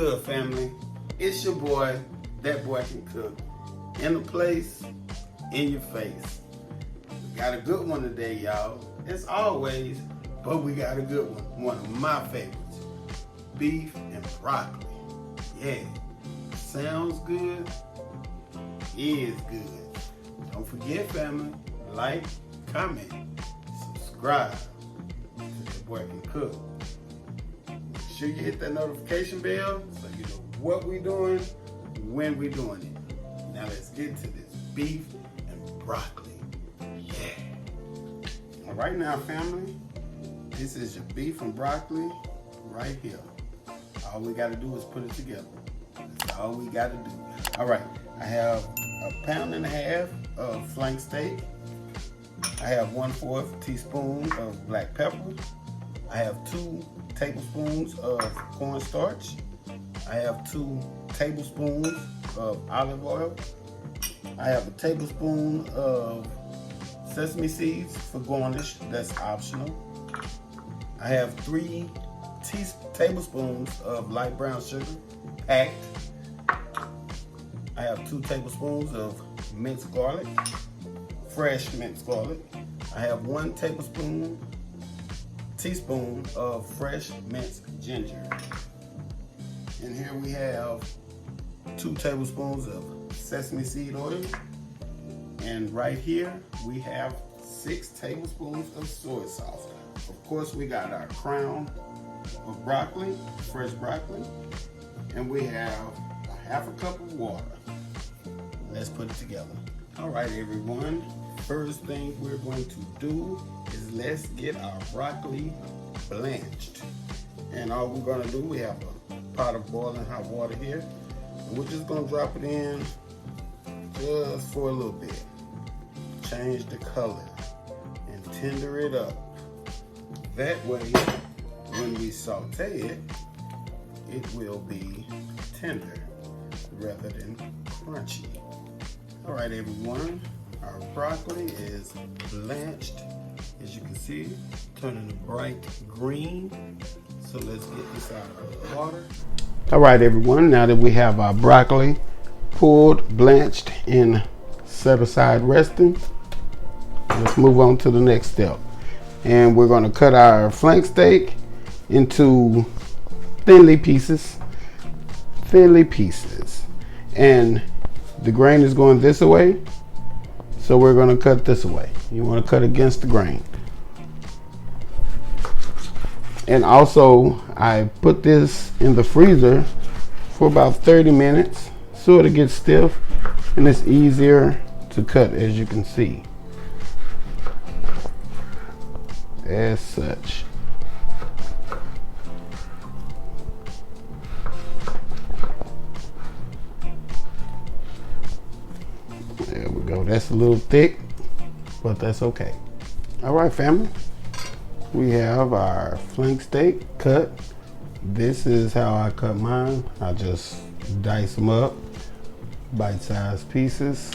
good, family? It's your boy, That Boy Can Cook. In the place, in your face. We got a good one today, y'all. As always, but we got a good one. One of my favorites. Beef and broccoli. Yeah. Sounds good. Is good. Don't forget, family, like, comment, subscribe to That Boy Can Cook. Make sure you hit that notification bell so you know what we're doing, when we're doing it. Now let's get to this beef and broccoli. Yeah. All right now, family, this is your beef and broccoli right here. All we got to do is put it together. That's all we got to do. All right, I have 1.5 pounds of flank steak. I have 1/4 teaspoon of black pepper. I have 2 tablespoons of cornstarch. I have 2 tablespoons of olive oil. I have a tablespoon of sesame seeds for garnish, that's optional. I have 3 tablespoons of light brown sugar, packed. I have 2 tablespoons of minced garlic, fresh minced garlic. I have 1 teaspoon of fresh minced ginger. And here we have 2 tablespoons of sesame seed oil. And right here we have 6 tablespoons of soy sauce. Of course, we got our crown of broccoli, fresh broccoli, and we have a 1/2 cup of water. Let's put it together. All right, everyone. First thing we're going to do is let's get our broccoli blanched. And all we're going to do, we have a pot of boiling hot water here. And we're just going to drop it in just for a little bit. Change the color and tender it up. That way, when we saute it, it will be tender rather than crunchy. All right, everyone, our broccoli is blanched. As you can see, turning a bright green. So let's get this out of the water. All right, everyone, now that we have our broccoli pulled, blanched, and set aside resting, let's move on to the next step. And we're gonna cut our flank steak into thinly pieces. And the grain is going this way, so we're going to cut this way. You want to cut against the grain. And also, I put this in the freezer for about 30 minutes so it gets stiff and it's easier to cut, as you can see. As such. There we go. That's a little thick, but that's okay. All right, family. We have our flank steak cut. This is how I cut mine. I just dice them up, bite-sized pieces.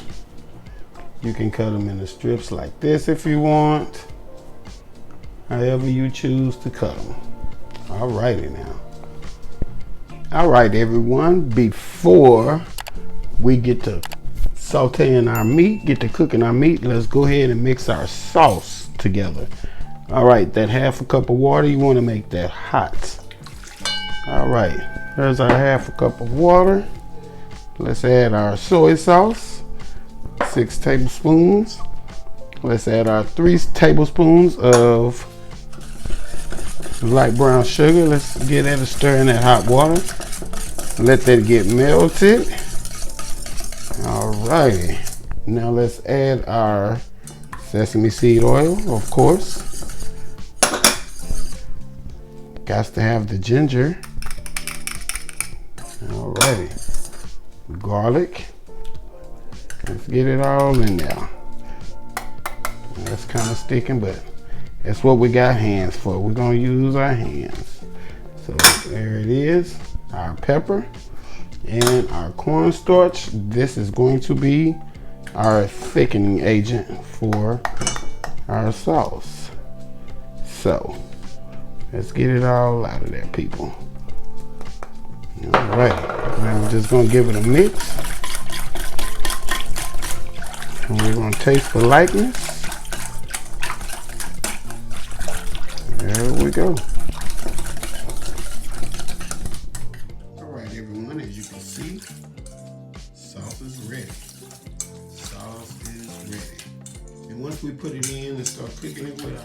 You can cut them into strips like this if you want. However you choose to cut them. All righty now. All right, everyone. Before we get to sauteing our meat, get to cooking our meat, let's go ahead and mix our sauce together. All right, that 1/2 cup of water, you want to make that hot. All right, there's our 1/2 cup of water. Let's add our soy sauce, 6 tablespoons. Let's add our 3 tablespoons of light brown sugar. Let's get that a stir in that hot water. Let that get melted. Alrighty, now let's add our sesame seed oil, of course. Got to have the ginger. Alrighty, garlic. Let's get it all in there. That's kind of sticking, but that's what we got hands for. We're gonna use our hands. So there it is, our pepper. And our cornstarch, this is going to be our thickening agent for our sauce. So let's get it all out of there, people. All right, now I'm just gonna give it a mix. And we're gonna taste for likeness. There we go. All right, everyone, as you can see, sauce is ready. Sauce is ready. And once we put it in and start cooking it with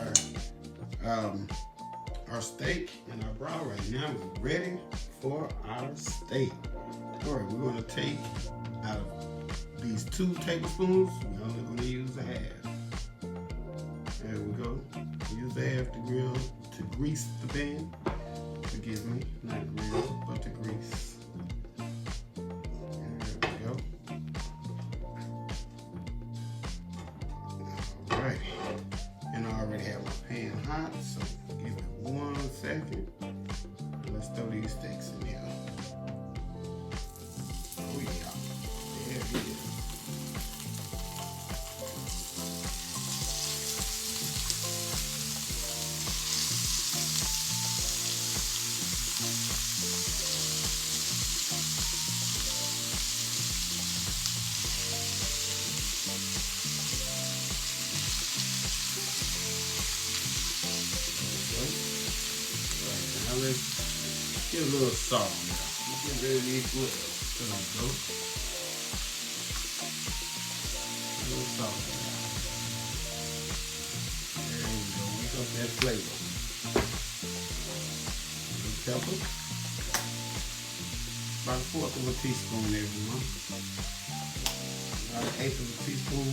our steak and our broth, right now we're ready for our steak. All right, we're gonna take out of these 2 tablespoons, we're only gonna use a half. There we go. Use the half to grill, to grease the pan. Forgive me, not grill, but to grease. There we go. All right. And I already have my pan hot, so give it 1 second. And let's throw these steaks in here. Oh yeah, there it is. Now let's get a little salt now. Let's get rid of these little. There we go. A little salt now. There we go. Wake up that flavor. A little pepper. About 1/4 of a teaspoon, everyone. About 1/8 of a teaspoon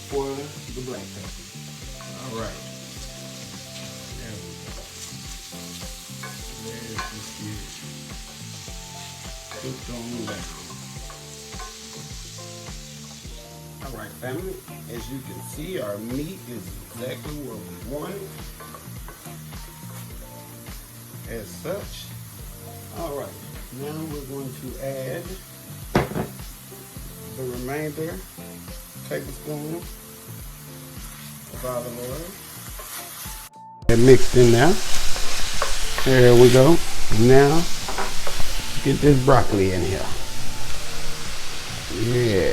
for the black pepper. All right. There we go. There's this good. Cooked on down. All right, family. As you can see, our meat is exactly where we want it. As such. All right. Now we're going to add the remainder tablespoon of olive oil. And mixed in now. There we go. Now, get this broccoli in here. Yeah.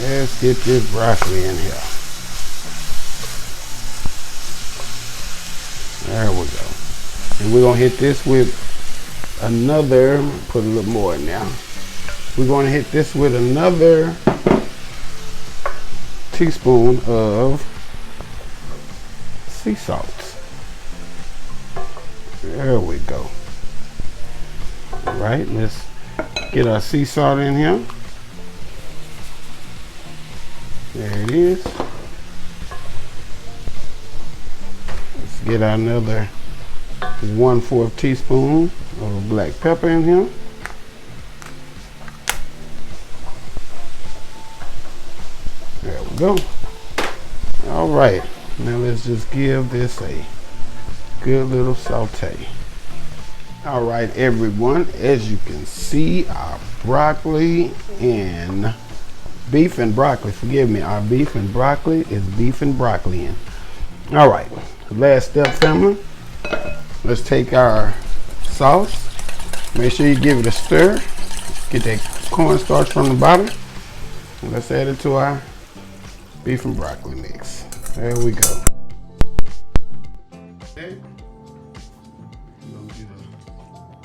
Let's get this broccoli in here. There we go. And we're going to hit this with another, put a little more in now. We're going to hit this with another teaspoon of sea salt. There we go. All right, let's get our sea salt in here. There it is. Let's get another 1/4 teaspoon of black pepper in here. There we go. All right, now let's just give this a good little saute. All right, everyone, as you can see, our broccoli and beef and broccoli, forgive me, our beef and broccoli is beef and broccoli in. All right, last step, family. Let's take our sauce. Make sure you give it a stir. Get that cornstarch from the bottom. And let's add it to our beef and broccoli mix. There we go. Okay. We're gonna get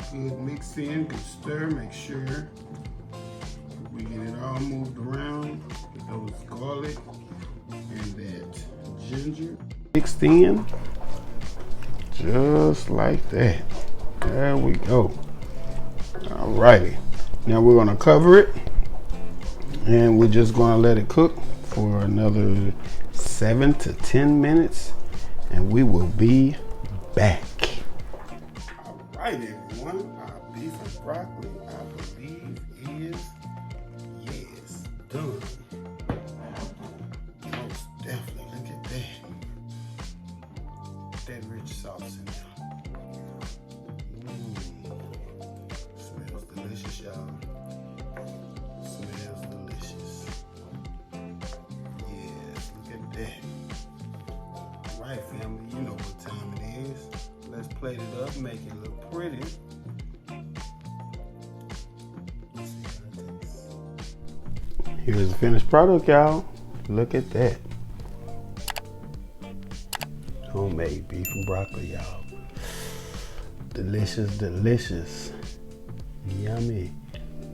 a good mix in, good stir. Make sure we get it all moved around with those garlic and that ginger mixed in. Just like that. There we go. Alrighty. Now we're gonna cover it and we're just gonna let it cook for another 7 to 10 minutes and we will be back. Alright, everyone, our beef and broccoli, I believe, is done. Most definitely. Look at that. That rich sauce in there. Smells delicious, y'all. Smells delicious. Yes, look at that. All right, family, you know what time it is. Let's plate it up, make it look pretty. Here's the finished product, y'all. Look at that. Homemade beef and broccoli, y'all. Delicious, delicious. Yummy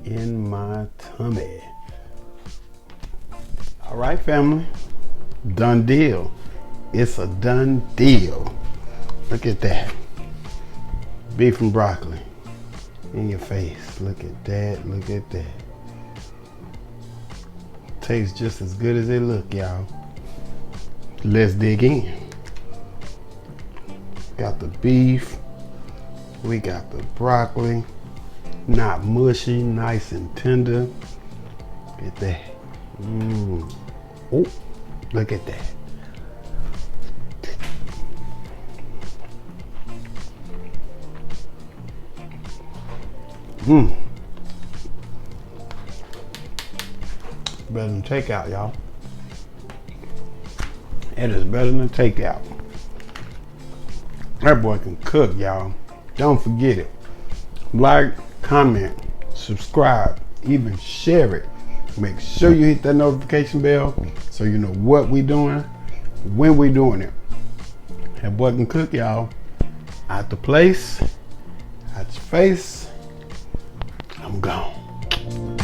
in my tummy. All right, family. Done deal. It's a done deal. Look at that. Beef and broccoli in your face. Look at that. Look at that. Tastes just as good as they look, y'all. Let's dig in. Got the beef. We got the broccoli. Not mushy, nice and tender. Look at that. Oh, look at that. Better than takeout, y'all. It is better than takeout. That boy can cook, y'all. Don't forget it. Like, comment, subscribe, even share it. Make sure you hit that notification bell so you know what we doing, when we doing it. That boy can cook, y'all. Out the place, out your face. I'm gone.